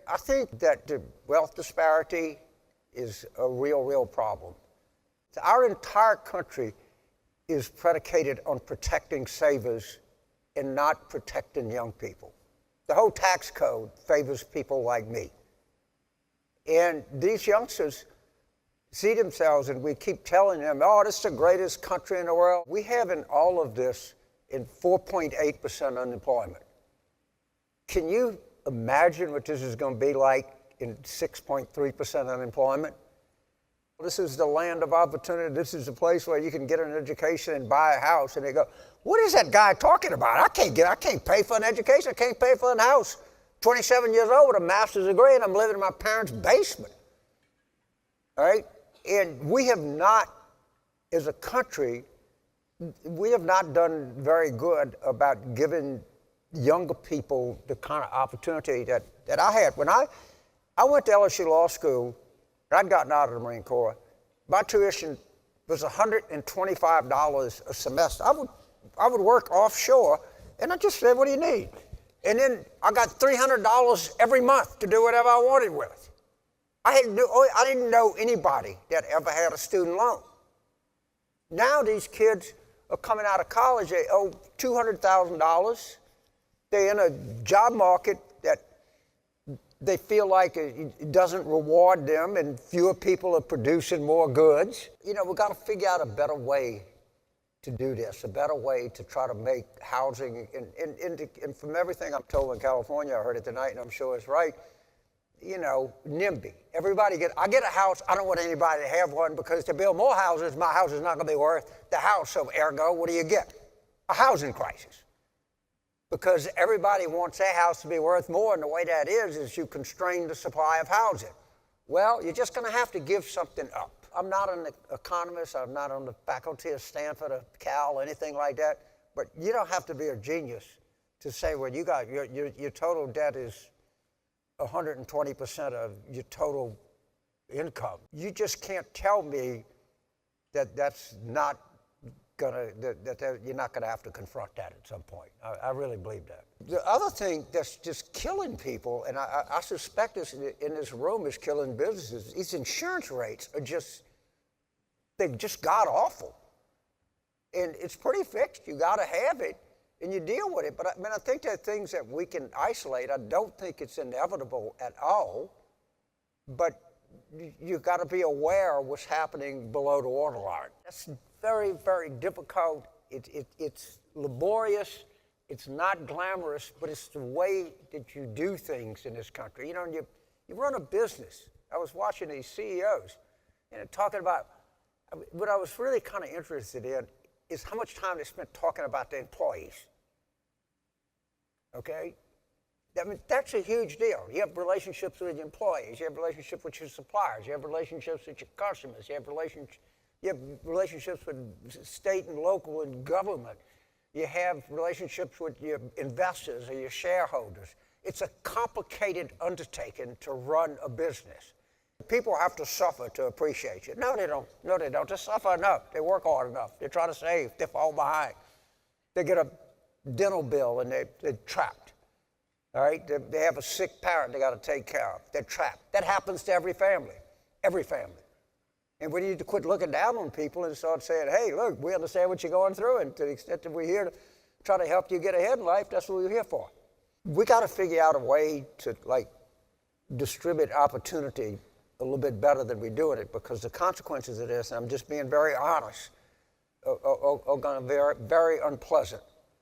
I think that the wealth disparity is a real problem. Our entire country is predicated on protecting savers and not protecting young people. The whole tax code favors people like me. And these youngsters see themselves, and we keep telling them, oh, this is the greatest country in the world. We have in all of this in 4.8% unemployment. Can you imagine what this is going to be like in 6.3% unemployment? This is the land of opportunity. This is the place where you can get an education and buy a house. And they go, what is that guy talking about? I can't pay for an education. I can't pay for a house. 27 years old with a master's degree, and I'm living in my parents' basement. All right? And we have not, as a country, we have not done very good about giving younger people the kind of opportunity that I had. When I went to LSU Law School, I'd gotten out of the Marine Corps. My tuition was $125 a semester. I would work offshore, and I just said, what do you need? And then I got $300 every month to do whatever I wanted with. I didn't know anybody that ever had a student loan. Now these kids are coming out of college, they owe $200,000. They're in a job market that they feel like it doesn't reward them, and fewer people are producing more goods. You know, we've got to figure out a better way to do this, a better way to try to make housing, and from everything I'm told in California, I heard it tonight, and I'm sure it's right, you know, NIMBY. I get a house, I don't want anybody to have one, because to build more houses, my house is not going to be worth the house, so ergo, what do you get? A housing crisis. Because everybody wants their house to be worth more, and the way that is you constrain the supply of housing. Well, you're just going to have to give something up. I'm not an economist, I'm not on the faculty of Stanford or Cal or anything like that, but you don't have to be a genius to say, well, you got your total debt is 120% of your total income. You just can't tell me that that's not that you're not going to have to confront that at some point. I really believe that. The other thing that's just killing people, and I suspect this in this room is killing businesses, these insurance rates are they've just got awful. And it's pretty fixed. You got to have it, and you deal with it. But I think there are things that we can isolate. I don't think it's inevitable at all, but you've got to be aware of what's happening below the waterline. That's very, very difficult. It's laborious. It's not glamorous, but it's the way that you do things in this country. You know, you run a business. I was watching these CEOs, and talking about what I was really kind of interested in is how much time they spent talking about their employees. Okay? I mean, that's a huge deal. You have relationships with your employees. You have relationships with your suppliers. You have relationships with your customers. You have relationships with state and local and government. You have relationships with your investors or your shareholders. It's a complicated undertaking to run a business. People have to suffer to appreciate you. No, they don't. No, they don't. They suffer enough. They work hard enough. They try to save. They fall behind. They get a dental bill and they're trapped. All right? They have a sick parent they got to take care of. They're trapped. That happens to every family. Every family. And we need to quit looking down on people and start saying, hey, look, we understand what you're going through, and to the extent that we're here to try to help you get ahead in life, that's what we're here for. We got to figure out a way to, distribute opportunity a little bit better than we're doing it, because the consequences of this, and I'm just being very honest, are going to be very, very unpleasant.